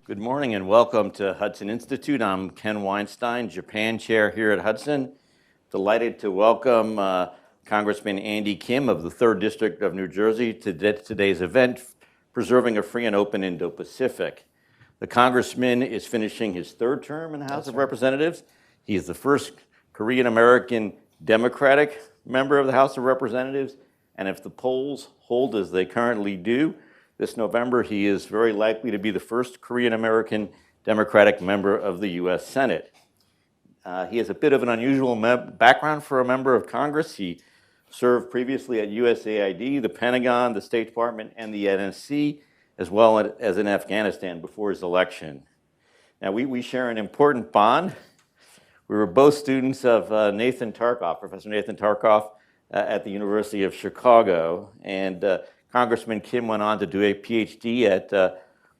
Good morning and welcome to Hudson Institute. I'm Ken Weinstein, Japan Chair here at Hudson. Delighted to welcome Congressman Andy Kim of the 3rd District of New Jersey to today's event, Preserving a Free and Open Indo-Pacific. The Congressman is finishing his 3rd term in the House of Representatives. He is the first Korean-American Democratic member of the House of Representatives, and if the polls hold as they currently do, this November, he is very likely to be the first Korean-American Democratic member of the U.S. Senate. He has a bit of an unusual background for a member of Congress. He served previously at USAID, the Pentagon, the State Department, and the NSC, as well as in Afghanistan before his election. Now, we share an important bond. We were both students of Professor Nathan Tarkoff, at the University of Chicago, and Congressman Kim went on to do a PhD at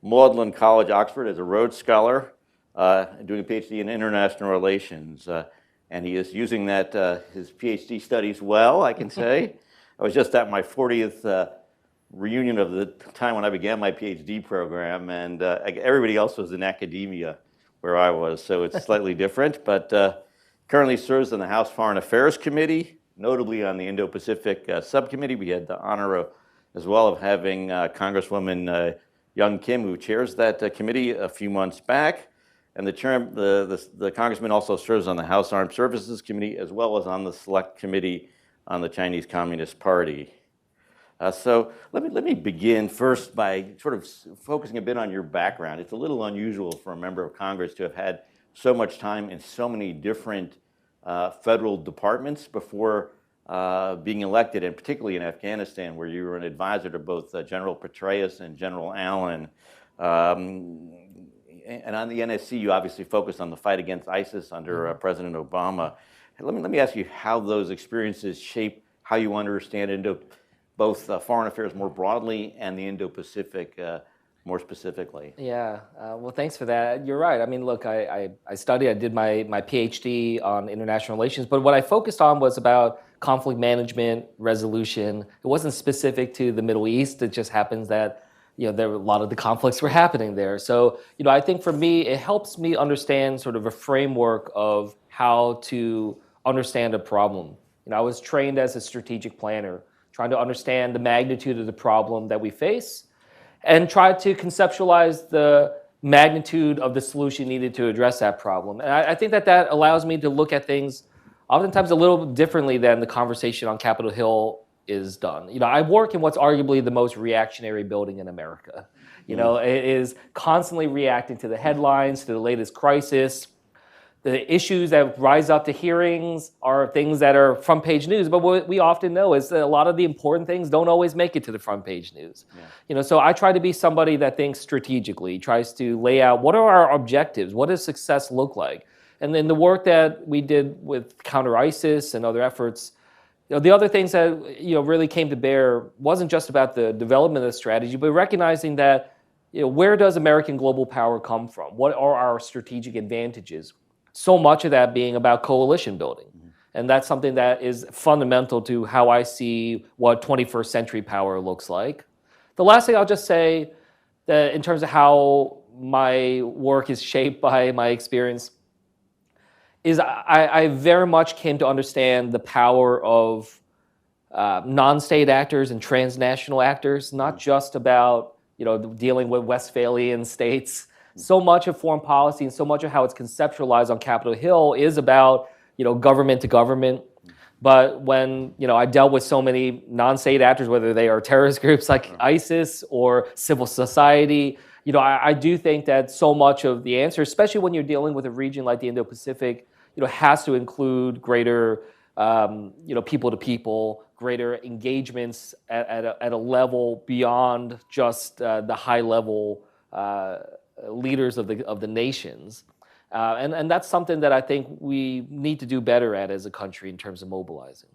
Magdalen College, Oxford, as a Rhodes Scholar, doing a PhD in international relations. And he is using that, his PhD studies well, I can say. I was just at my 40th reunion of the time when I began my PhD program, and everybody else was in academia where I was, so it's slightly different. But currently serves on the House Foreign Affairs Committee, notably on the Indo-Pacific Subcommittee. We had the honor as well of having Congresswoman Young Kim, who chairs that committee, a few months back. And the Congressman also serves on the House Armed Services Committee, as well as on the Select Committee on the Chinese Communist Party. So let me begin first by sort of focusing a bit on your background. It's a little unusual for a member of Congress to have had so much time in so many different federal departments before being elected, and particularly in Afghanistan, where you were an advisor to both General Petraeus and General Allen. And on the NSC, you obviously focused on the fight against ISIS under President Obama. Let me ask you how those experiences shape how you understand both foreign affairs more broadly and the Indo-Pacific more specifically. Yeah, well, thanks for that. You're right. I mean, look, I did my PhD on international relations, but what I focused on was about conflict management, resolution. It wasn't specific to the Middle East. It just happens that, there were a lot of the conflicts were happening there. So, I think for me, it helps me understand sort of a framework of how to understand a problem. I was trained as a strategic planner, trying to understand the magnitude of the problem that we face and try to conceptualize the magnitude of the solution needed to address that problem. And I think that allows me to look at things oftentimes a little differently than the conversation on Capitol Hill is done. I work in what's arguably the most reactionary building in America. It is constantly reacting to the headlines, to the latest crisis. The issues that rise up to hearings are things that are front page news, but what we often know is that a lot of the important things don't always make it to the front page news. Yeah. So I try to be somebody that thinks strategically, tries to lay out what are our objectives, what does success look like? And then the work that we did with counter ISIS and other efforts, the other things that really came to bear wasn't just about the development of the strategy, but recognizing that where does American global power come from? What are our strategic advantages? So much of that being about coalition building. Mm-hmm. And that's something that is fundamental to how I see what 21st century power looks like. The last thing I'll just say, that in terms of how my work is shaped by my experience, is I very much came to understand the power of non-state actors and transnational actors, not just about dealing with Westphalian states. So much of foreign policy and so much of how it's conceptualized on Capitol Hill is about government to government. But when I dealt with so many non-state actors, whether they are terrorist groups like ISIS or civil society, I do think that so much of the answer, especially when you're dealing with a region like the Indo-Pacific, has to include greater, people to people, greater engagements at a level beyond just the high level leaders of the nations, and that's something that I think we need to do better at as a country in terms of mobilizing.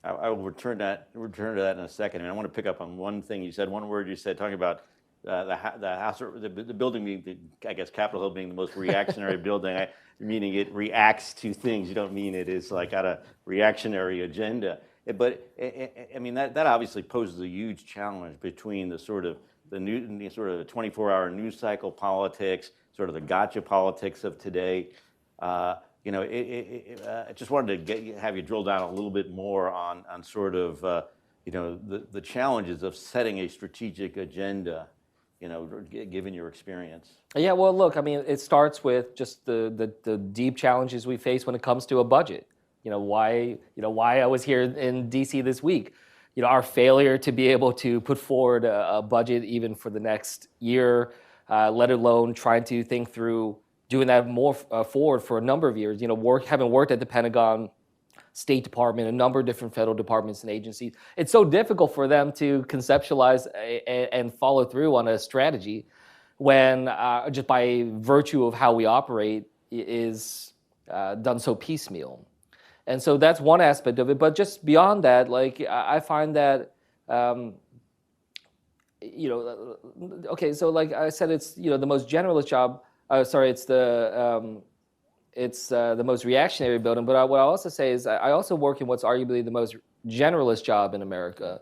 I will return to that in a second. I want to pick up on one thing you said, one word you said, talking about the building being, I guess, Capitol Hill being the most reactionary building, meaning it reacts to things. You don't mean it is like got a reactionary agenda. But I mean, that obviously poses a huge challenge between the sort of the sort of the 24-hour news cycle politics, sort of the gotcha politics of today. I just wanted to have you drill down a little bit more on sort of the challenges of setting a strategic agenda, given your experience. Yeah, well, look, I mean, it starts with just the deep challenges we face when it comes to a budget. Why I was here in DC this week. Our failure to be able to put forward a budget even for the next year, let alone trying to think through doing that more forward for a number of years. Having worked at the Pentagon, State Department, a number of different federal departments and agencies, it's so difficult for them to conceptualize and follow through on a strategy when just by virtue of how we operate is done so piecemeal. And so that's one aspect of it. But just beyond that, like I find that, okay, so like I said, it's the most generalist job. It's the most reactionary building. But what I also say is I also work in what's arguably the most generalist job in America,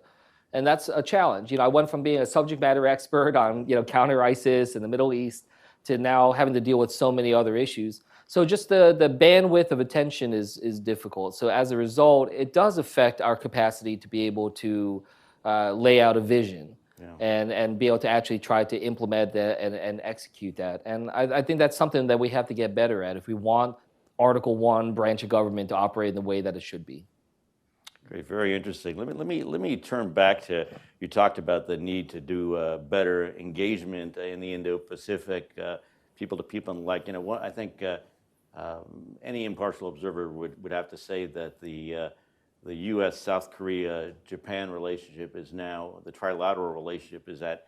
and that's a challenge. I went from being a subject matter expert on counter ISIS in the Middle East to now having to deal with so many other issues. So just the bandwidth of attention is difficult. So as a result, it does affect our capacity to be able to lay out a vision and be able to actually try to implement that and execute that. And I think that's something that we have to get better at if we want Article 1 branch of government to operate in the way that it should be. Great, very interesting. Let me turn back to, you talked about the need to do better engagement in the Indo-Pacific, people to people, and I think any impartial observer would have to say that the U.S., South Korea, Japan relationship is now, the trilateral relationship is at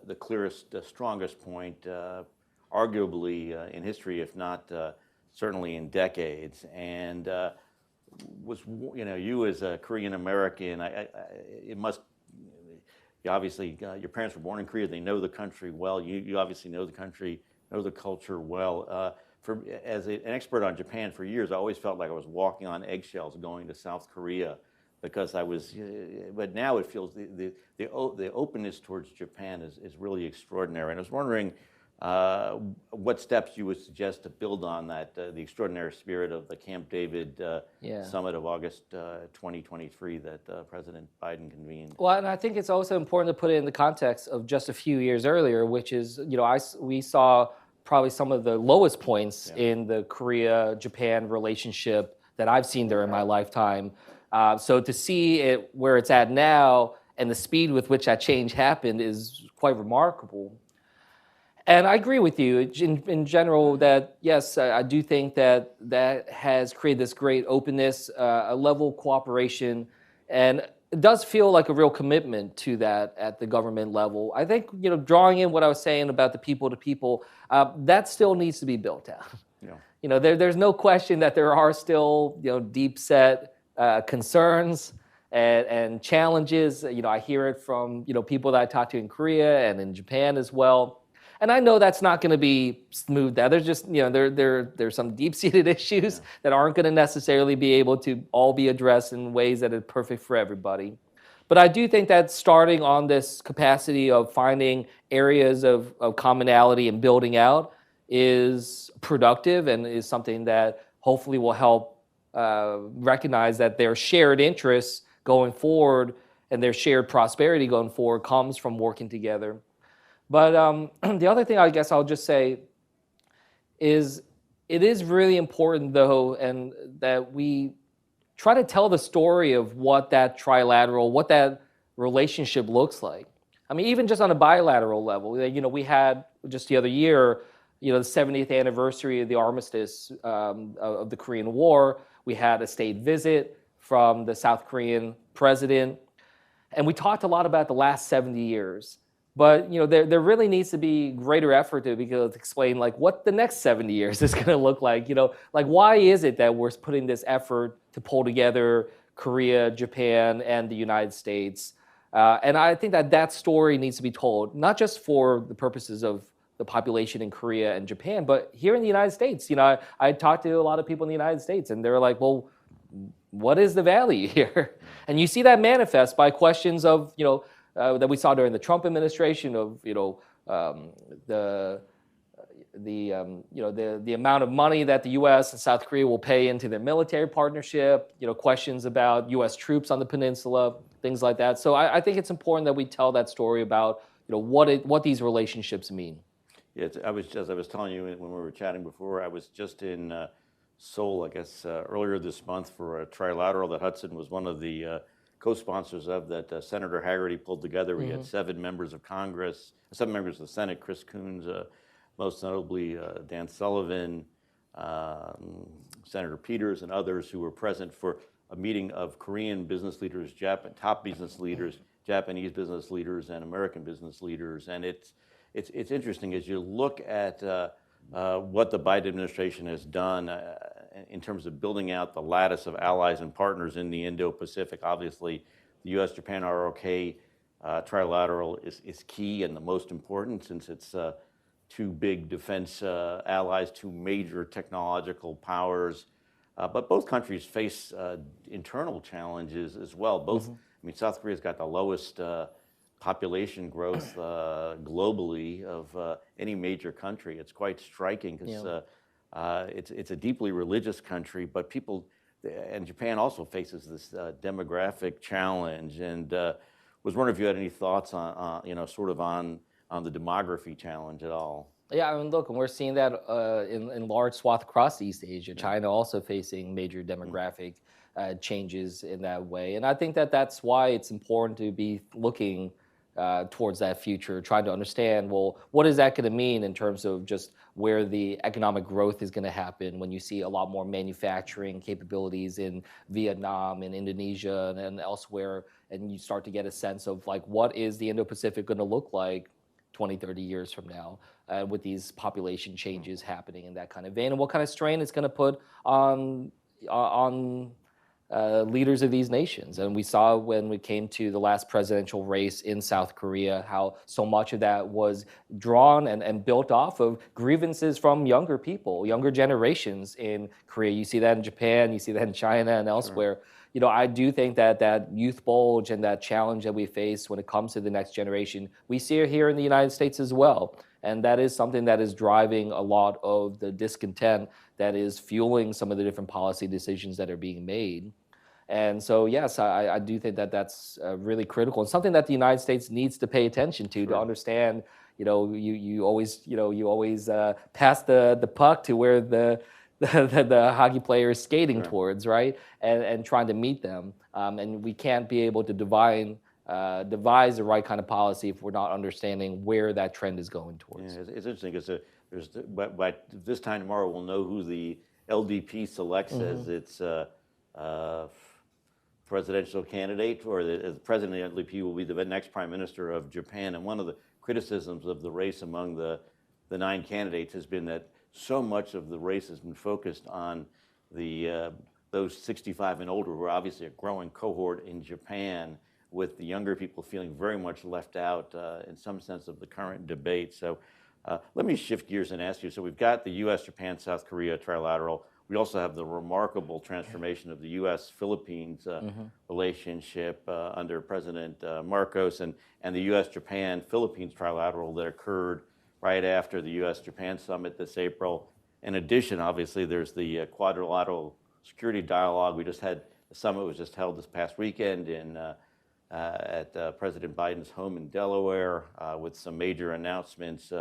the clearest, strongest point, arguably in history, if not certainly in decades. And you as a Korean American, obviously your parents were born in Korea, they know the country well. You obviously know the country, know the culture well. As an expert on Japan for years, I always felt like I was walking on eggshells going to South Korea because but now it feels the openness towards Japan is really extraordinary. And I was wondering what steps you would suggest to build on that, the extraordinary spirit of the Camp David summit of August 2023 that President Biden convened. Well, and I think it's also important to put it in the context of just a few years earlier, which is, we saw probably some of the lowest points in the Korea-Japan relationship that I've seen there in my lifetime. So to see it where it's at now and the speed with which that change happened is quite remarkable. And I agree with you in general that, yes, I do think that has created this great openness, a level of cooperation, and it does feel like a real commitment to that at the government level. I think, drawing in what I was saying about the people to people, that still needs to be built out. Yeah. There's no question that there are still, deep set concerns and challenges. I hear it from, people that I talk to in Korea and in Japan as well. And I know that's not going to be smoothed out. There's just, there's some deep-seated issues that aren't going to necessarily be able to all be addressed in ways that are perfect for everybody. But I do think that starting on this capacity of finding areas of commonality and building out is productive and is something that hopefully will help recognize that their shared interests going forward and their shared prosperity going forward comes from working together. But the other thing I guess I'll just say is it is really important, though, and that we try to tell the story of what that trilateral, what that relationship looks like. I mean, even just on a bilateral level, we had just the other year, the 70th anniversary of the armistice of the Korean War. We had a state visit from the South Korean president, and we talked a lot about the last 70 years. But there really needs to be greater effort to be able to explain what the next 70 years is going to look like. Why is it that we're putting this effort to pull together Korea, Japan, and the United States? And I think that story needs to be told, not just for the purposes of the population in Korea and Japan, but here in the United States. I talked to a lot of people in the United States, and they're like, well, what is the value here? And you see that manifest by questions of, that we saw during the Trump administration of the the amount of money that the U.S. and South Korea will pay into their military partnership, questions about U.S. troops on the peninsula, things like that. So I think it's important that we tell that story about what these relationships mean. Yeah, as I was telling you when we were chatting before, I was just in Seoul, I guess, earlier this month for a trilateral that Hudson was one of the co-sponsors of, that Senator Haggerty pulled together. We had 7 members of Congress, 7 members of the Senate, Chris Coons, most notably Dan Sullivan, Senator Peters, and others who were present for a meeting of Korean business leaders, top business leaders, Japanese business leaders, and American business leaders. And it's interesting as you look at what the Biden administration has done in terms of building out the lattice of allies and partners in the Indo-Pacific. Obviously, the U.S.-Japan ROK trilateral is key and the most important, since it's 2 big defense allies, 2 major technological powers. But both countries face internal challenges as well. I mean, South Korea's got the lowest population growth globally of any major country. It's quite striking because it's a deeply religious country, but and Japan also faces this demographic challenge. And was wondering if you had any thoughts on sort of on the demography challenge at all. Yeah, I mean, look, and we're seeing that in large swath across East Asia. China also facing major demographic changes in that way. And I think that that's why it's important to be looking towards that future, trying to understand, well, what is that going to mean in terms of just where the economic growth is going to happen when you see a lot more manufacturing capabilities in Vietnam and Indonesia and elsewhere, and you start to get a sense of like, what is the Indo-Pacific going to look like 20, 30 years from now with these population changes happening in that kind of vein, and what kind of strain it's going to put on leaders of these nations. And we saw when we came to the last presidential race in South Korea, how so much of that was drawn and built off of grievances from younger people, younger generations in Korea. You see that in Japan, you see that in China and elsewhere. Sure. I do think that youth bulge and that challenge that we face when it comes to the next generation, we see it here in the United States as well. And that is something that is driving a lot of the discontent that is fueling some of the different policy decisions that are being made. And so, yes, I do think that that's really critical and something that the United States needs to pay attention to understand. You always pass the puck to where the hockey player is skating towards, right? And trying to meet them. And we can't be able to devise the right kind of policy if we're not understanding where that trend is going towards. Yeah, it's interesting because by this time tomorrow we'll know who the LDP selects as its presidential candidate, or the president of the LDP will be the next prime minister of Japan. And one of the criticisms of the race among the 9 candidates has been that so much of the race has been focused on those 65 and older, who are obviously a growing cohort in Japan, with the younger people feeling very much left out in some sense of the current debate. So let me shift gears and ask you, so we've got the U.S., Japan, South Korea trilateral. We also have the remarkable transformation of the U.S.-Philippines relationship under President Marcos, and the U.S.-Japan-Philippines trilateral that occurred right after the U.S.-Japan summit this April. In addition, obviously, there's the quadrilateral security dialogue. The summit was just held this past weekend at President Biden's home in Delaware, with some major announcements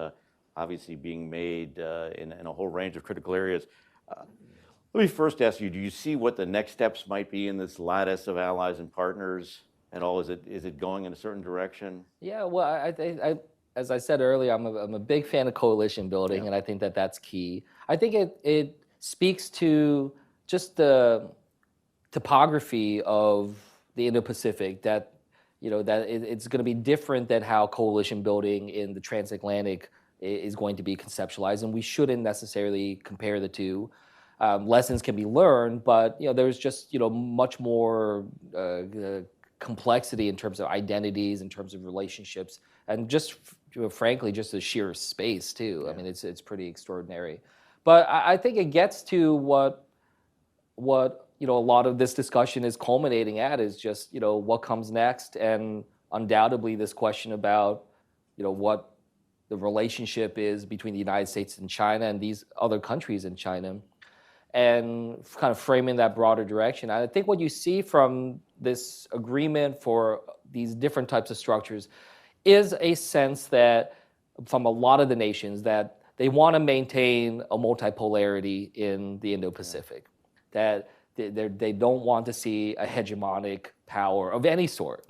obviously being made in a whole range of critical areas. Let me first ask you, do you see what the next steps might be in this lattice of allies and partners at all? Is it going in a certain direction? Yeah, well, I as I said earlier, I'm a big fan of coalition building, and I think that that's key. I think it speaks to just the topography of the Indo-Pacific, that it's going to be different than how coalition building in the transatlantic is going to be conceptualized, and we shouldn't necessarily compare the two. Lessons can be learned, but there's just much more complexity in terms of identities, in terms of relationships, and just frankly, just the sheer space too. Yeah. I mean, it's pretty extraordinary. But I think it gets to what a lot of this discussion is culminating at, is just what comes next and undoubtedly this question about, what the relationship is between the United States and China and these other countries in China, and kind of framing that broader direction. I think what you see from this agreement for these different types of structures is a sense that from a lot of the nations that they want to maintain a multipolarity in the Indo-Pacific, that they don't want to see a hegemonic power of any sort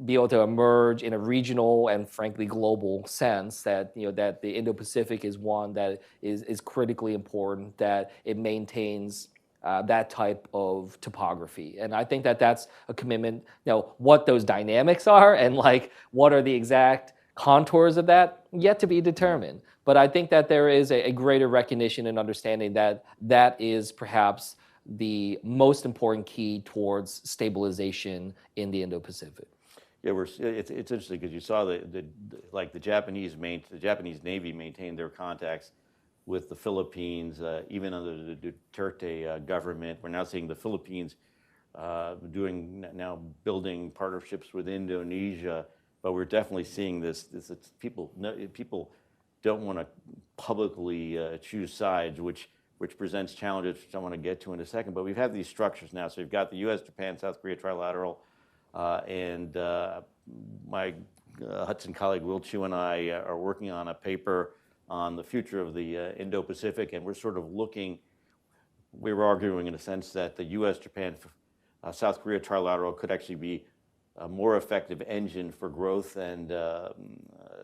be able to emerge in a regional and frankly global sense, that that the Indo-Pacific is one that is critically important, that it maintains that type of topography. And I think that that's a commitment. What those dynamics are and like what are the exact contours of that, yet to be determined. But I think that there is a greater recognition and understanding that that is perhaps the most important key towards stabilization in the Indo-Pacific. Yeah, it's interesting because you saw the Japanese Navy maintained their contacts with the Philippines, even under the Duterte government. We're now seeing the Philippines building partnerships with Indonesia, but we're definitely seeing this people don't want to publicly choose sides, which presents challenges, which I want to get to in a second. But we've had these structures now. So you've got the U.S., Japan, South Korea trilateral. And my Hudson colleague Will Chu and I are working on a paper on the future of the Indo-Pacific, and we're arguing in a sense that the U.S., Japan, South Korea trilateral could actually be a more effective engine for growth and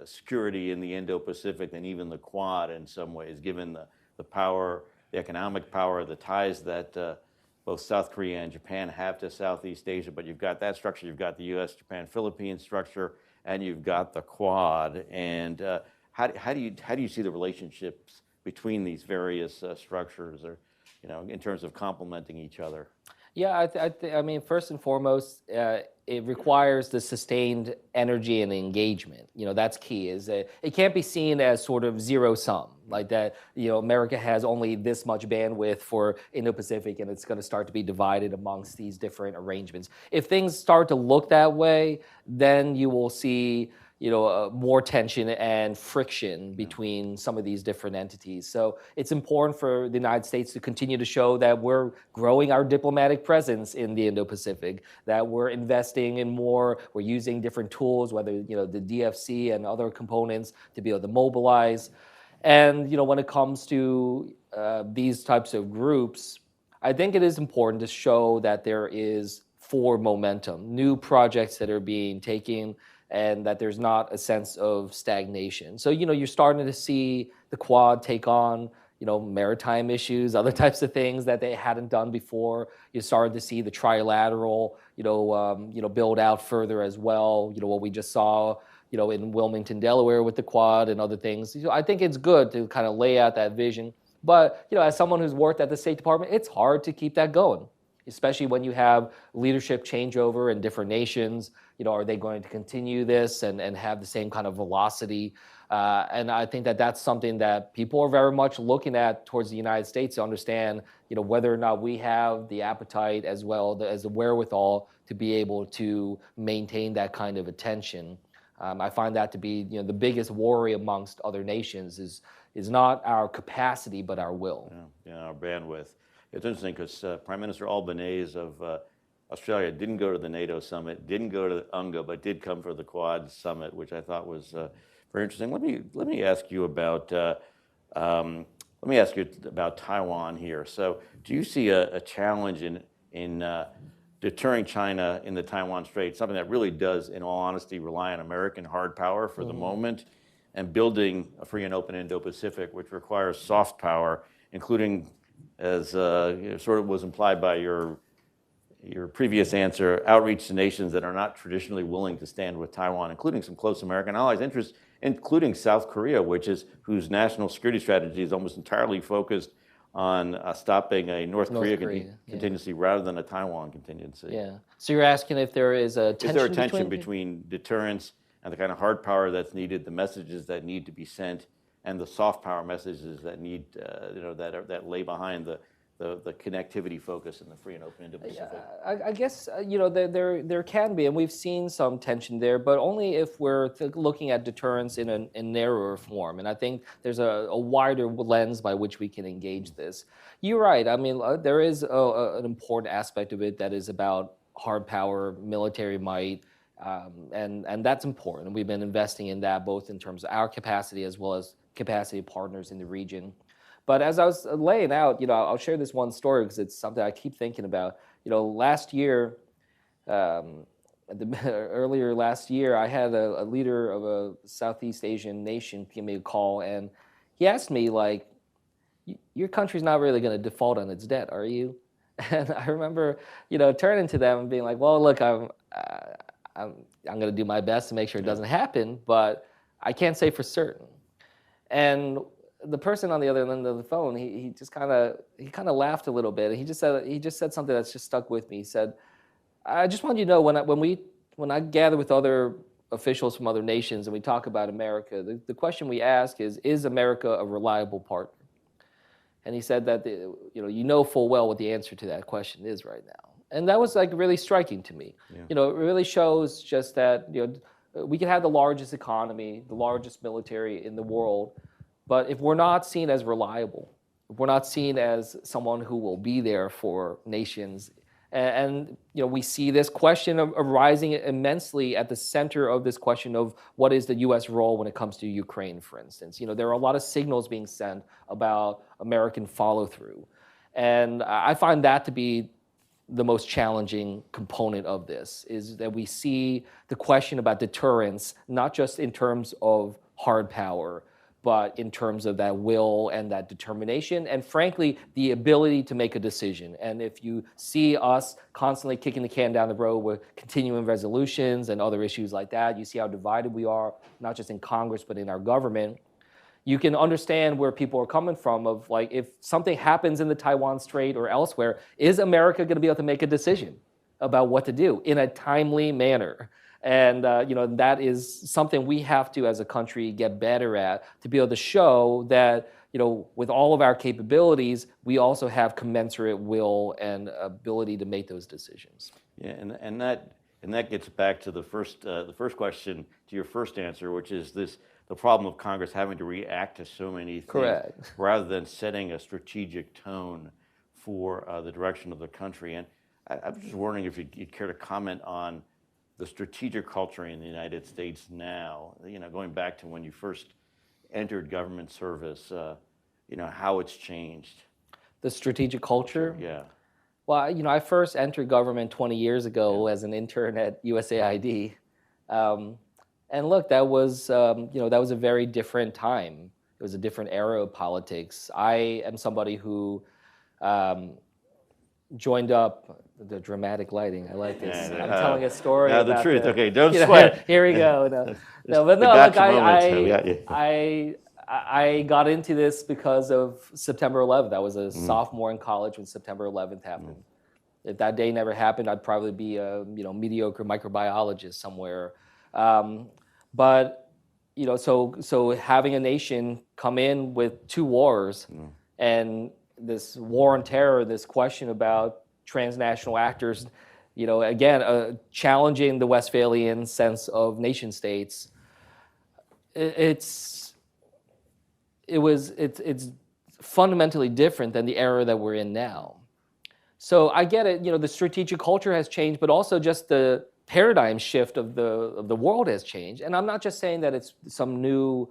security in the Indo-Pacific than even the Quad in some ways, given the power, the economic power, the ties that both South Korea and Japan have to Southeast Asia. But you've got that structure, you've got the U.S., Japan, Philippines structure, and you've got the Quad. And how do you see the relationships between these various structures, or in terms of complementing each other? Yeah, I mean, first and foremost, it requires the sustained energy and engagement. That's key. Is that it can't be seen as sort of zero sum, like that. America has only this much bandwidth for Indo-Pacific, and it's going to start to be divided amongst these different arrangements. If things start to look that way, then you will see more tension and friction between some of these different entities. So it's important for the United States to continue to show that we're growing our diplomatic presence in the Indo-Pacific, that we're investing in more, we're using different tools, whether the DFC and other components to be able to mobilize. And when it comes to these types of groups, I think it is important to show that there is forward momentum, new projects that are being taken, and that there's not a sense of stagnation. So, you're starting to see the Quad take on, maritime issues, other types of things that they hadn't done before. You're starting to see the trilateral, build out further as well. What we just saw, in Wilmington, Delaware with the Quad and other things. I think it's good to kind of lay out that vision. But, as someone who's worked at the State Department, it's hard to keep that going, especially when you have leadership changeover in different nations. Are they going to continue this and have the same kind of velocity? And I think that that's something that people are very much looking at towards the United States to understand, whether or not we have the appetite as well as the wherewithal to be able to maintain that kind of attention. I find that to be, the biggest worry amongst other nations is not our capacity, but our will. Yeah, our bandwidth. It's interesting because Prime Minister Albanese of Australia didn't go to the NATO summit, didn't go to the UNGA, but did come for the Quad summit, which I thought was very interesting. Let me ask you about Taiwan here. So, do you see a challenge in deterring China in the Taiwan Strait, something that really does, in all honesty, rely on American hard power for the moment, and building a free and open Indo-Pacific, which requires soft power, including, as sort of was implied by your previous answer, outreach to nations that are not traditionally willing to stand with Taiwan, including some close American allies, interests, including South Korea, whose national security strategy is almost entirely focused on stopping a North Korea contingency rather than a Taiwan contingency. Yeah. So you're asking if there is a tension? Is there a tension between deterrence and the kind of hard power that's needed, the messages that need to be sent, and the soft power messages that need, that lay behind the connectivity focus in the free and open Indo-Pacific? I guess there can be, and we've seen some tension there, but only if we're looking at deterrence in a narrower form. And I think there's a wider lens by which we can engage this. You're right. I mean, there is an important aspect of it that is about hard power, military might, and that's important. We've been investing in that both in terms of our capacity as well as capacity of partners in the region. But as I was laying out, I'll share this one story because it's something I keep thinking about. Last year, earlier last year, I had a leader of a Southeast Asian nation give me a call, and he asked me, like, your country's not really going to default on its debt, are you? And I remember, turning to them and being like, well, look, I'm going to do my best to make sure it doesn't happen, but I can't say for certain. And the person on the other end of the phone, he just kind of laughed a little bit. And he just said something that's just stuck with me. He said, "I just want you to know when I gather with other officials from other nations and we talk about America, the question we ask is America a reliable partner?" And he said that you know full well what the answer to that question is right now. And that was like really striking to me. Yeah. It really shows just that we can have the largest economy, the largest military in the world, but if we're not seen as reliable, if we're not seen as someone who will be there for nations, and we see this question arising immensely at the center of this question of what is the U.S. role when it comes to Ukraine, for instance. There are a lot of signals being sent about American follow-through, and I find that to be the most challenging component of this, is that we see the question about deterrence not just in terms of hard power, but in terms of that will and that determination, and frankly, the ability to make a decision. And if you see us constantly kicking the can down the road with continuing resolutions and other issues like that, you see how divided we are, not just in Congress, but in our government, you can understand where people are coming from of like, if something happens in the Taiwan Strait or elsewhere, is America gonna be able to make a decision about what to do in a timely manner? And that is something we have to, as a country, get better at, to be able to show that with all of our capabilities, we also have commensurate will and ability to make those decisions. Yeah, and that gets back to the first question, to your first answer, which is the problem of Congress having to react to so many things. Correct. Rather than setting a strategic tone for the direction of the country. And I'm just wondering if you'd care to comment on the strategic culture in the United States now, going back to when you first entered government service, how it's changed. The strategic culture? Yeah. Well, I first entered government 20 years ago as an intern at USAID. And look, that was a very different time. It was a different era of politics. I am somebody who joined up the dramatic lighting. I like this. I'm telling a story. Now the truth. Okay, don't sweat. Here we go. Look, I got into this because of September 11th. I was a sophomore in college when September 11th happened. If that day never happened, I'd probably be a mediocre microbiologist somewhere. But so having a nation come in with two wars and this war on terror, this question about transnational actors, again, challenging the Westphalian sense of nation states. It's fundamentally different than the era that we're in now. So I get it. The strategic culture has changed, but also just the paradigm shift of the world has changed. And I'm not just saying that it's some new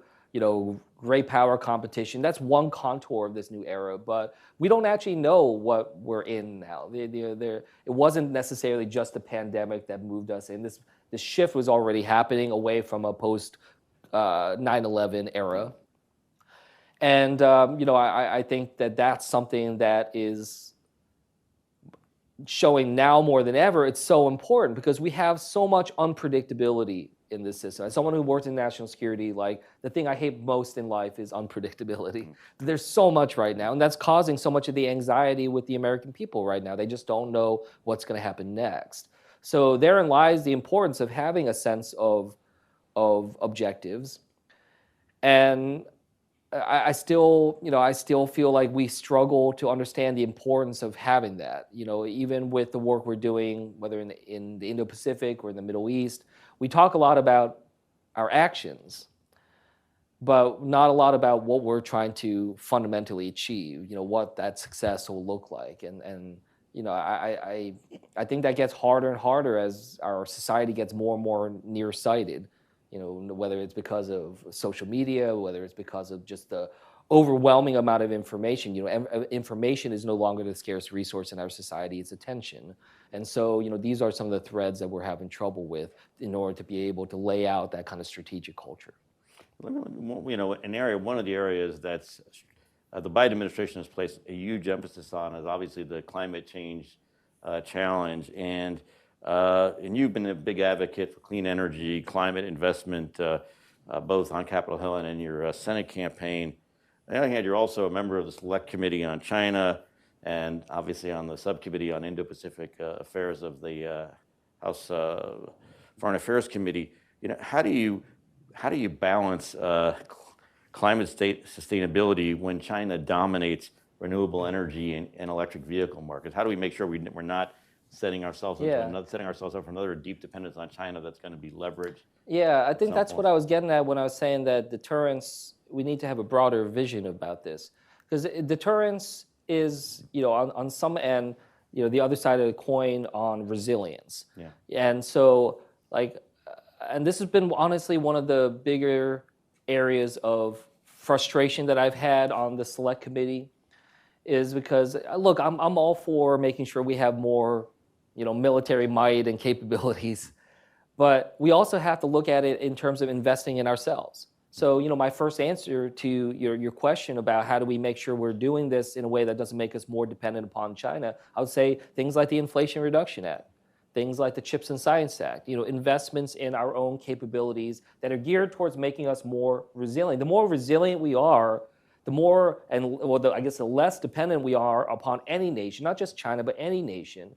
great power competition. That's one contour of this new era, but we don't actually know what we're in now. It wasn't necessarily just the pandemic that moved us in. This shift was already happening away from a post 9/11 era. And I think that that's something that is showing now more than ever. It's so important because we have so much unpredictability in this system. As someone who works in national security, like the thing I hate most in life is unpredictability. There's so much right now, and that's causing so much of the anxiety with the American people right now. They just don't know what's going to happen next. So therein lies the importance of having a sense of objectives. And I still, I still feel like we struggle to understand the importance of having that. Even with the work we're doing, whether in the Indo-Pacific or in the Middle East, we talk a lot about our actions, but not a lot about what we're trying to fundamentally achieve. What that success will look like, and I think that gets harder and harder as our society gets more and more nearsighted. Whether it's because of social media, whether it's because of just the overwhelming amount of information. Information is no longer the scarce resource in our society, it's attention. And so, these are some of the threads that we're having trouble with in order to be able to lay out that kind of strategic culture. One of the areas that's the Biden administration has placed a huge emphasis on is obviously the climate change challenge. And you've been a big advocate for clean energy, climate investment, both on Capitol Hill and in your Senate campaign. On the other hand, you're also a member of the Select Committee on China and obviously on the subcommittee on Indo-Pacific affairs of the House Foreign Affairs Committee. How do you balance climate sustainability when China dominates renewable energy and electric vehicle markets? How do we make sure we're not setting ourselves up for another deep dependence on China that's going to be leveraged? Yeah, I think that's what I was getting at when I was saying that deterrence, we need to have a broader vision about this. Because deterrence is, on some end, the other side of the coin on resilience. Yeah. And so, and this has been honestly one of the bigger areas of frustration that I've had on the Select Committee, is because, look, I'm all for making sure we have more military might and capabilities, but we also have to look at it in terms of investing in ourselves. So, my first answer to your question about how do we make sure we're doing this in a way that doesn't make us more dependent upon China, I would say things like the Inflation Reduction Act, things like the Chips and Science Act, investments in our own capabilities that are geared towards making us more resilient. The more resilient we are, the more, the less dependent we are upon any nation, not just China, but any nation,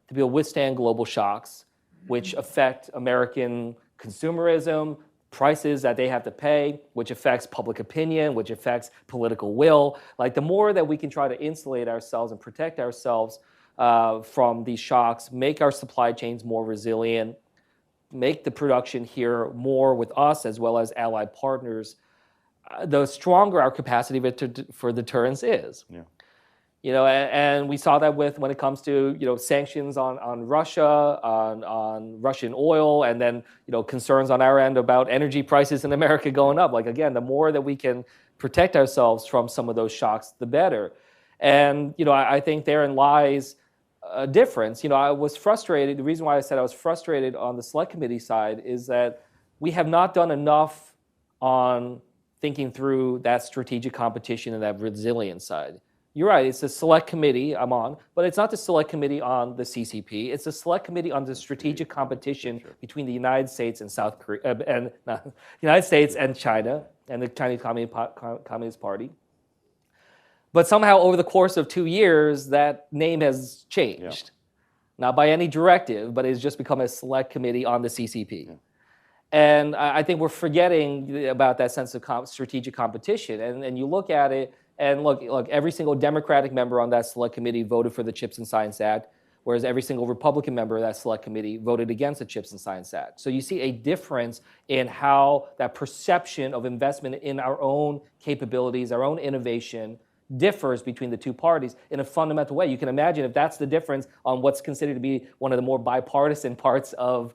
to be able to withstand global shocks, which affect American consumerism, prices that they have to pay, which affects public opinion, which affects political will. The more that we can try to insulate ourselves and protect ourselves from these shocks, make our supply chains more resilient, make the production here more with us as well as allied partners, the stronger our capacity for deterrence is. Yeah. And we saw that when it comes to sanctions on Russia, on Russian oil, and then concerns on our end about energy prices in America going up. Again, the more that we can protect ourselves from some of those shocks, the better. And I think therein lies a difference. I was frustrated. The reason why I said I was frustrated on the Select Committee side is that we have not done enough on thinking through that strategic competition and that resilience side. You're right, it's the Select Committee I'm on, but it's not the Select Committee on the CCP. It's the Select Committee on the strategic competition between the United States and United States and China and the Chinese Communist Party. But somehow over the course of 2 years, that name has changed. Yeah. Not by any directive, but it's just become a Select Committee on the CCP. Yeah. And I think we're forgetting about that sense of strategic competition. And you look at it, and look, every single Democratic member on that Select Committee voted for the Chips and Science Act, whereas every single Republican member of that Select Committee voted against the Chips and Science Act. So you see a difference in how that perception of investment in our own capabilities, our own innovation, differs between the two parties in a fundamental way. You can imagine if that's the difference on what's considered to be one of the more bipartisan parts of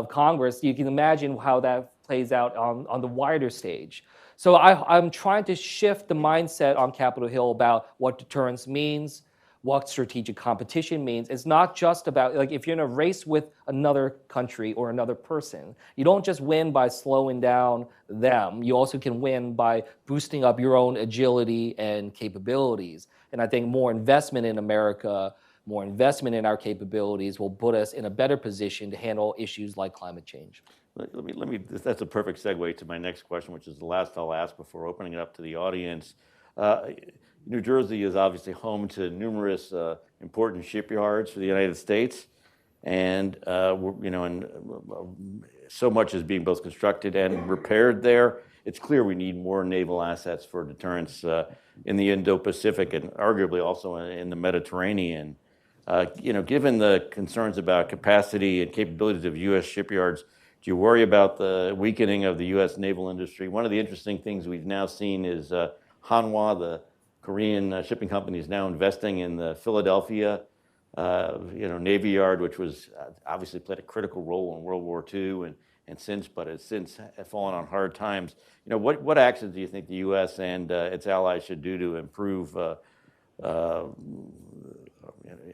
Congress, you can imagine how that plays out on the wider stage. So I'm trying to shift the mindset on Capitol Hill about what deterrence means, what strategic competition means. It's not just about, if you're in a race with another country or another person, you don't just win by slowing down them. You also can win by boosting up your own agility and capabilities. And I think more investment in America, more investment in our capabilities will put us in a better position to handle issues like climate change. That's a perfect segue to my next question, which is the last I'll ask before opening it up to the audience. New Jersey is obviously home to numerous important shipyards for the United States. and so much is being both constructed and repaired there. It's clear we need more naval assets for deterrence in the Indo-Pacific and arguably also in the Mediterranean. Given the concerns about capacity and capabilities of U.S. shipyards, do you worry about the weakening of the U.S. naval industry? One of the interesting things we've now seen is Hanwha, the Korean shipping company, is now investing in the Philadelphia Navy Yard, which was obviously played a critical role in World War II and since, but has since fallen on hard times. What actions do you think the U.S. and its allies should do to improve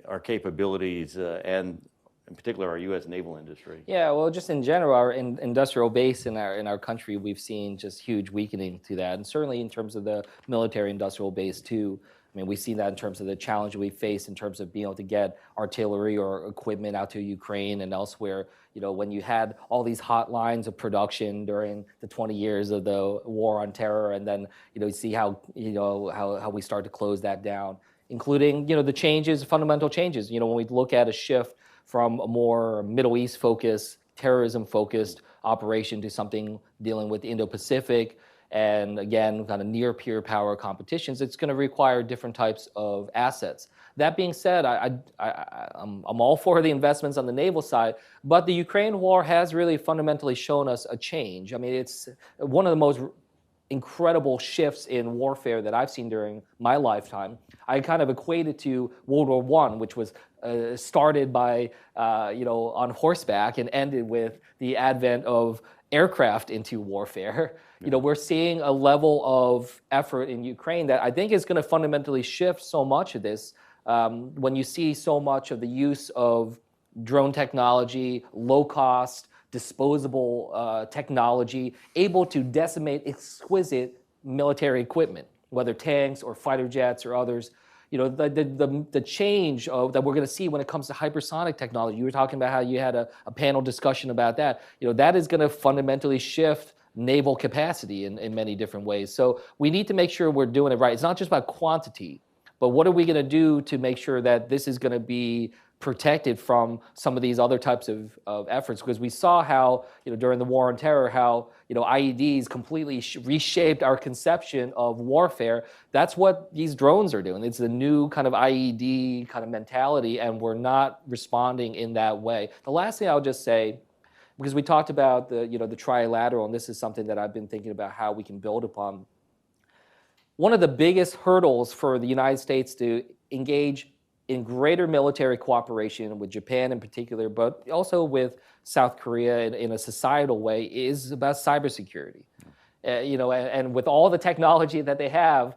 our capabilities and in particular our U.S. naval industry? Yeah, well, just in general, our industrial base in our country, we've seen just huge weakening to that, and certainly in terms of the military industrial base too. I mean, we've seen that in terms of the challenge we face in terms of being able to get artillery or equipment out to Ukraine and elsewhere. When you had all these hot lines of production during the 20 years of the war on terror, and then you see how we start to close that down, including the changes, fundamental changes. When we look at a shift from a more Middle East focused, terrorism focused operation to something dealing with the Indo-Pacific, and again, kind of near peer power competitions, it's going to require different types of assets. That being said, I'm all for the investments on the naval side, but the Ukraine war has really fundamentally shown us a change. I mean, it's one of the most incredible shifts in warfare that I've seen during my lifetime. I kind of equate it to World War I, which was started by, on horseback and ended with the advent of aircraft into warfare. We're seeing a level of effort in Ukraine that I think is going to fundamentally shift so much of this. When you see so much of the use of drone technology, low cost, disposable technology, able to decimate exquisite military equipment, whether tanks or fighter jets or others. The change that we're going to see when it comes to hypersonic technology. You were talking about how you had a panel discussion about that. That is going to fundamentally shift naval capacity in many different ways. So we need to make sure we're doing it right. It's not just about quantity, but what are we going to do to make sure that this is going to be protected from some of these other types of efforts? Because we saw how, during the war on terror, how, IEDs completely reshaped our conception of warfare. That's what these drones are doing. It's a new kind of IED kind of mentality, and we're not responding in that way. The last thing I'll just say, because we talked about the trilateral, and this is something that I've been thinking about how we can build upon. One of the biggest hurdles for the United States to engage in greater military cooperation with Japan in particular, but also with South Korea in a societal way, is about cybersecurity. And with all the technology that they have,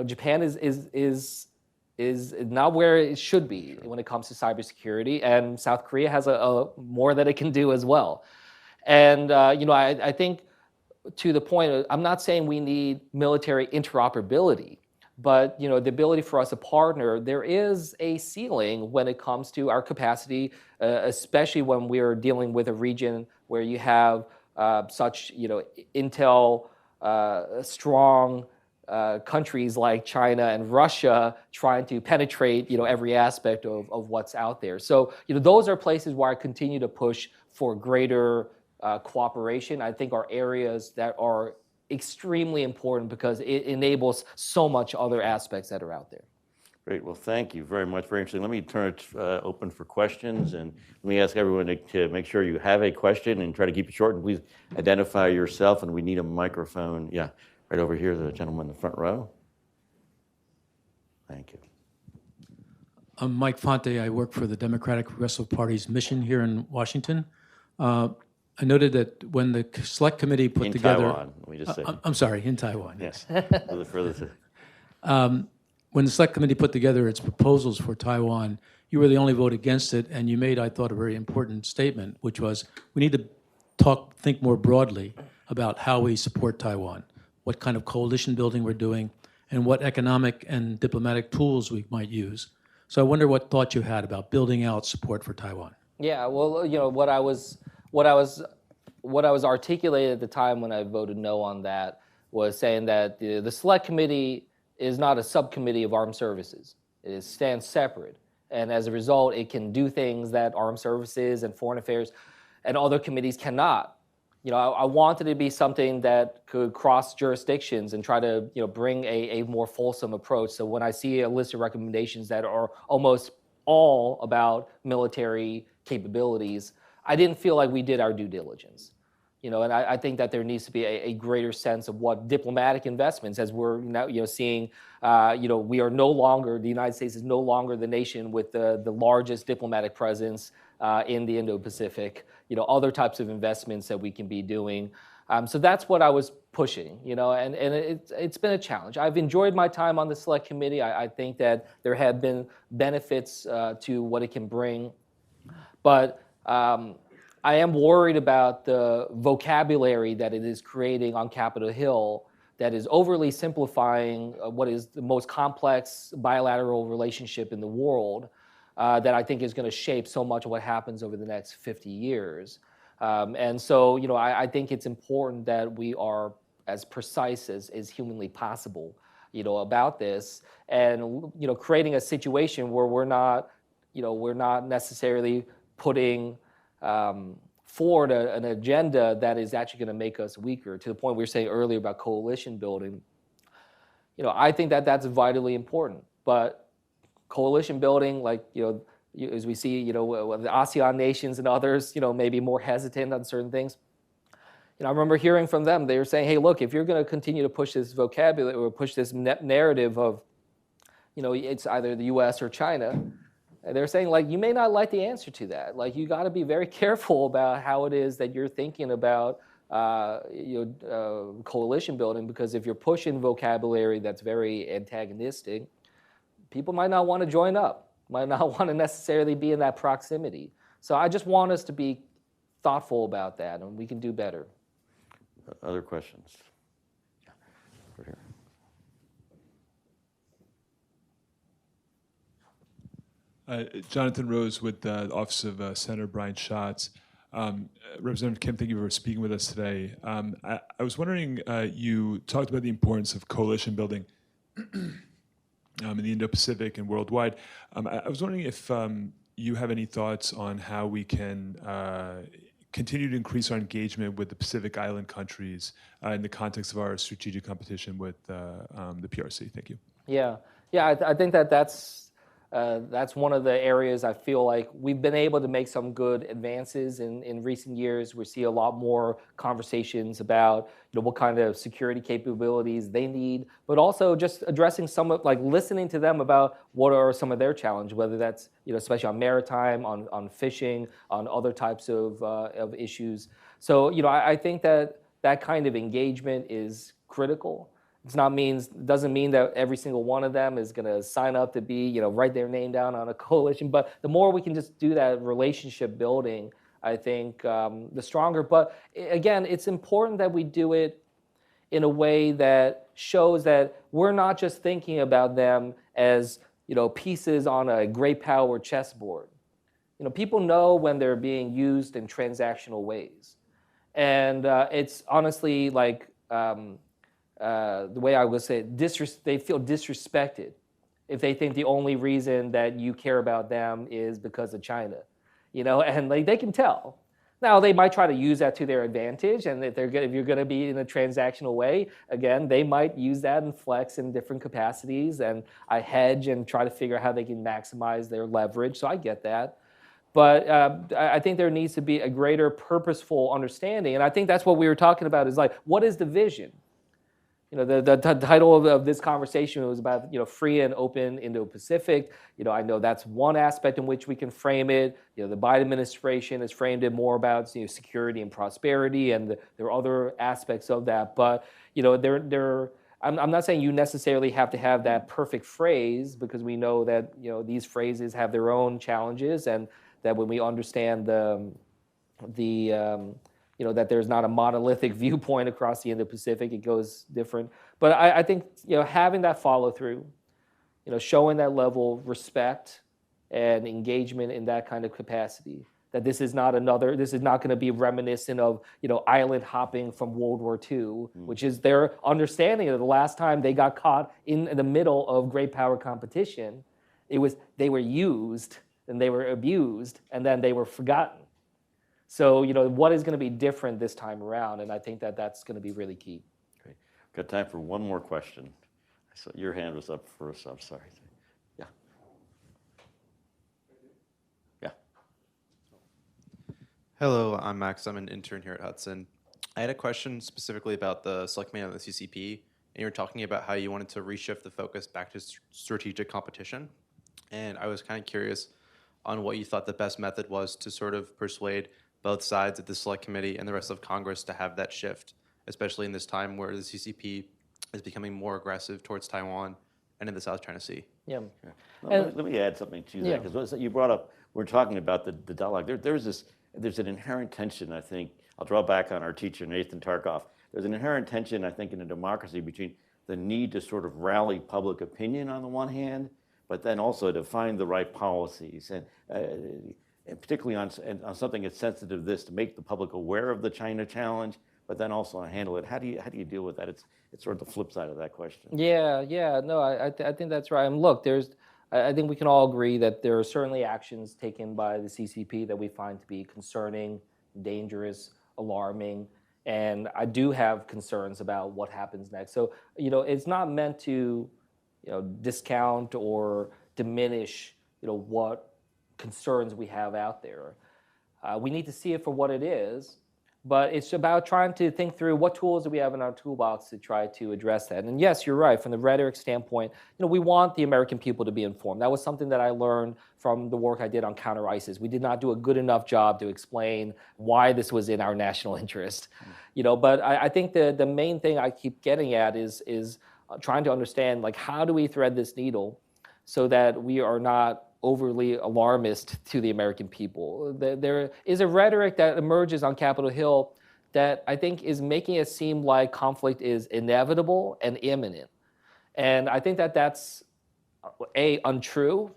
Japan is not where it should be when it comes to cybersecurity, and South Korea has a more that it can do as well. And I think, to the point, I'm not saying we need military interoperability, but the ability for us to partner, there is a ceiling when it comes to our capacity, especially when we're dealing with a region where you have such intel strong countries like China and Russia trying to penetrate every aspect of what's out there. So those are places where I continue to push for greater cooperation. I think are areas that are extremely important because it enables so much other aspects that are out there. Great. Well, thank you very much. Very interesting. Let me turn it open for questions, and let me ask everyone to make sure you have a question and try to keep it short, and please identify yourself, and we need a microphone. Yeah, right over here, the gentleman in the front row. Thank you. I'm Mike Fonte. I work for the Democratic Progressive Party's mission here in Washington. I noted that when the Select Committee put together... In Taiwan, let me just say. I'm sorry, in Taiwan. Yes. Further. When the Select Committee put together its proposals for Taiwan, you were the only vote against it, and you made, I thought, a very important statement, which was we need to think more broadly about how we support Taiwan, what kind of coalition building we're doing, and what economic and diplomatic tools we might use. So I wonder what thought you had about building out support for Taiwan. Yeah, well, what I was articulating at the time when I voted no on that was saying that the Select Committee is not a subcommittee of armed services. It stands separate. And as a result, it can do things that armed services and foreign affairs and other committees cannot. I wanted it to be something that could cross jurisdictions and try to, bring a more fulsome approach. So when I see a list of recommendations that are almost all about military capabilities, I didn't feel like we did our due diligence. And I think that there needs to be a greater sense of what diplomatic investments, as we're now seeing, we are no longer, the United States is no longer the nation with the largest diplomatic presence in the Indo-Pacific, other types of investments that we can be doing. So that's what I was pushing, and it's been a challenge. I've enjoyed my time on the Select Committee. I think that there have been benefits to what it can bring, but I am worried about the vocabulary that it is creating on Capitol Hill that is overly simplifying what is the most complex bilateral relationship in the world that I think is going to shape so much of what happens over the next 50 years. And so, I think it's important that we are as precise as humanly possible, about this, and, creating a situation where we're not necessarily putting forward an agenda that is actually going to make us weaker, to the point we were saying earlier about coalition building. I think that that's vitally important, but coalition building, like, as we see, the ASEAN nations and others, maybe more hesitant on certain things. I remember hearing from them, they were saying, hey, look, if you're going to continue to push this vocabulary or push this narrative of, it's either the US or China, they're saying, like, you may not like the answer to that. Like, you got to be very careful about how it is that you're thinking about coalition building, because if you're pushing vocabulary that's very antagonistic, people might not want to join up, might not want to necessarily be in that proximity. So I just want us to be thoughtful about that, and we can do better. Other questions? Over here. Jonathan Rose with the Office of Senator Brian Schatz. Representative Kim, thank you for speaking with us today. I was wondering, you talked about the importance of coalition building in the Indo-Pacific and worldwide. I was wondering if you have any thoughts on how we can continue to increase our engagement with the Pacific Island countries in the context of our strategic competition with the PRC. Thank you. Yeah, I think that's one of the areas I feel like we've been able to make some good advances in recent years. We see a lot more conversations about what kind of security capabilities they need, but also just addressing some of, like, listening to them about what are some of their challenges, whether that's especially on maritime, on fishing, on other types of issues. So I think that kind of engagement is critical. Doesn't mean that every single one of them is going to sign up to be, write their name down on a coalition. But the more we can just do that relationship building, I think the stronger. But again, it's important that we do it in a way that shows that we're not just thinking about them as, pieces on a great power chessboard. People know when they're being used in transactional ways. And it's honestly like, the way I would say it, they feel disrespected if they think the only reason that you care about them is because of China, and like they can tell. Now they might try to use that to their advantage, and if you're going to be in a transactional way, again, they might use that and flex in different capacities, and I hedge and try to figure out how they can maximize their leverage. So I get that. But I think there needs to be a greater purposeful understanding, and I think that's what we were talking about is like, what is the vision? The title of this conversation was about, free and open Indo-Pacific. I know that's one aspect in which we can frame it. The Biden administration has framed it more about, security and prosperity, and there are other aspects of that. But, I'm not saying you necessarily have to have that perfect phrase, because we know that, these phrases have their own challenges, and that when we understand that there's not a monolithic viewpoint across the Indo-Pacific, it goes different. But I think, having that follow through, showing that level of respect and engagement in that kind of capacity, that this is not going to be reminiscent of, island hopping from World War II, which is their understanding of the last time they got caught in the middle of great power competition. they were used and they were abused and then they were forgotten. So, what is going to be different this time around? And I think that that's going to be really key. Great. Got time for one more question. So your hand was up first. I'm sorry. Yeah. Yeah. Hello, I'm Max. I'm an intern here at Hudson. I had a question specifically about the Select Committee on the CCP, and you were talking about how you wanted to reshift the focus back to strategic competition. And I was kind of curious on what you thought the best method was to sort of persuade both sides of the Select Committee and the rest of Congress to have that shift, especially in this time where the CCP is becoming more aggressive towards Taiwan and in the South China Sea. Yeah. Let me add something to that, because you brought up, we're talking about the dialogue. There's an inherent tension, I think. I'll draw back on our teacher, Nathan Tarkoff. There's an inherent tension, I think, in a democracy between the need to sort of rally public opinion on the one hand, but then also to find the right policies, and particularly on something as sensitive as this, to make the public aware of the China challenge, but then also handle it. How do you deal with that? It's sort of the flip side of that question. Yeah. No, I think that's right. And look, I think we can all agree that there are certainly actions taken by the CCP that we find to be concerning, dangerous, alarming, and I do have concerns about what happens next. So, it's not meant to, discount or diminish, what concerns we have out there. We need to see it for what it is, but it's about trying to think through what tools do we have in our toolbox to try to address that. And yes, you're right, from the rhetoric standpoint, we want the American people to be informed. That was something that I learned from the work I did on counter ISIS. We did not do a good enough job to explain why this was in our national interest. But I think the main thing I keep getting at is trying to understand, like, how do we thread this needle so that we are not overly alarmist to the American people. There is a rhetoric that emerges on Capitol Hill that I think is making it seem like conflict is inevitable and imminent. And I think that that's, untrue,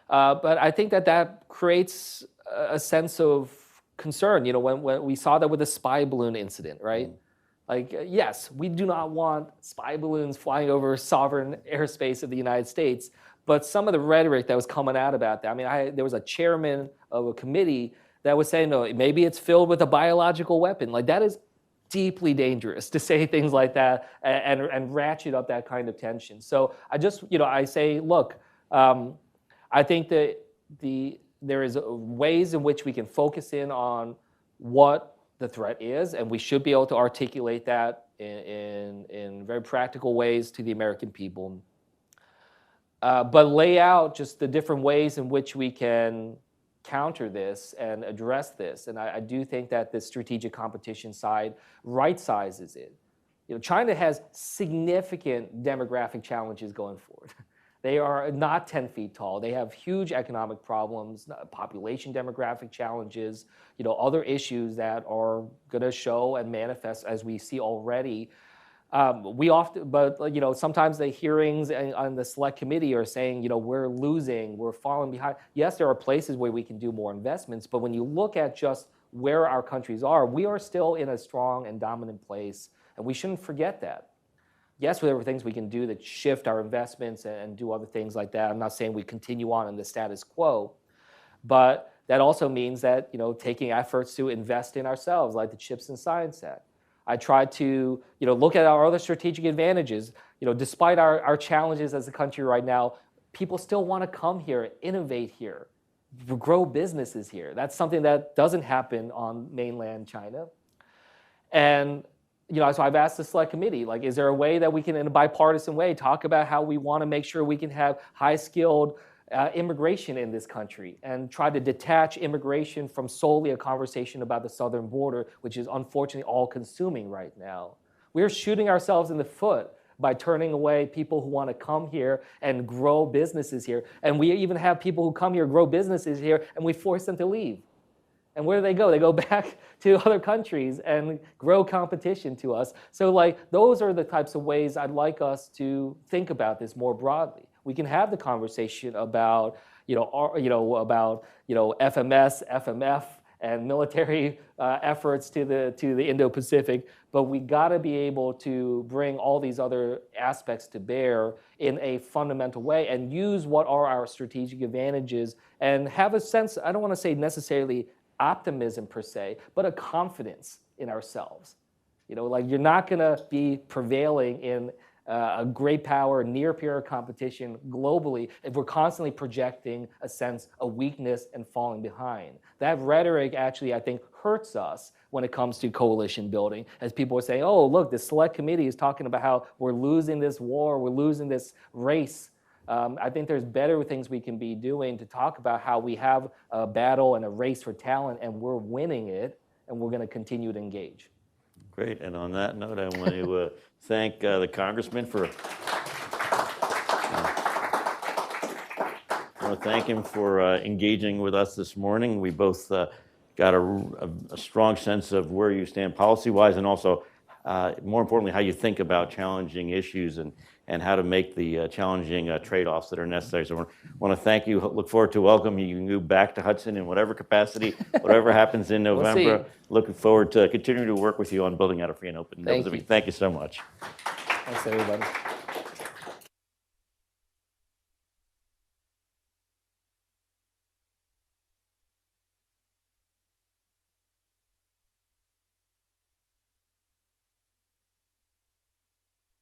but I think that creates a sense of concern. When we saw that with the spy balloon incident, right? Like, yes, we do not want spy balloons flying over sovereign airspace of the United States, but some of the rhetoric that was coming out about that, there was a chairman of a committee that was saying, no, maybe it's filled with a biological weapon. Like, that is deeply dangerous to say things like that and ratchet up that kind of tension. So I say, look, I think that there is ways in which we can focus in on what the threat is, and we should be able to articulate that in very practical ways to the American people. But lay out just the different ways in which we can counter this and address this. And I do think that the strategic competition side right sizes it. China has significant demographic challenges going forward. They are not 10 feet tall. They have huge economic problems, population demographic challenges, other issues that are going to show and manifest as we see already. Sometimes the hearings on the Select Committee are saying, we're losing, we're falling behind. Yes, there are places where we can do more investments, but when you look at just where our countries are, we are still in a strong and dominant place, and we shouldn't forget that. Yes, there are things we can do that shift our investments and do other things like that. I'm not saying we continue on in the status quo, but that also means that, taking efforts to invest in ourselves, like the CHIPS and Science Act. I tried to, look at our other strategic advantages. Despite our challenges as a country right now, people still want to come here, innovate here, grow businesses here. That's something that doesn't happen on mainland China. And so I've asked the Select Committee, like, is there a way that we can, in a bipartisan way, talk about how we want to make sure we can have high-skilled immigration in this country and try to detach immigration from solely a conversation about the southern border, which is unfortunately all-consuming right now. We're shooting ourselves in the foot by turning away people who want to come here and grow businesses here. And we even have people who come here, grow businesses here, and we force them to leave. And where do they go? They go back to other countries and grow competition to us. So, those are the types of ways I'd like us to think about this more broadly. We can have the conversation about, FMS, FMF, and military efforts to the Indo-Pacific, but we got to be able to bring all these other aspects to bear in a fundamental way and use what are our strategic advantages and have a sense, I don't want to say necessarily optimism per se, but a confidence in ourselves. You know, like you're not going to be prevailing in a great power, near peer competition globally if we're constantly projecting a sense of weakness and falling behind. That rhetoric actually, I think, hurts us when it comes to coalition building, as people are saying, oh, look, the select committee is talking about how we're losing this war, we're losing this race. I think there's better things we can be doing to talk about how we have a battle and a race for talent and we're winning it and we're going to continue to engage. Great, and on that note, I want to thank the congressman for. I want to thank him for engaging with us this morning. We both got a strong sense of where you stand policy-wise, and also, more importantly, how you think about challenging issues and how to make the challenging trade-offs that are necessary. So I want to thank you. Look forward to welcoming you back to Hudson in whatever capacity, whatever happens in November. Looking forward to continuing to work with you on building out a free and open Indo-Pacific. Thank you so much. Thanks, everybody.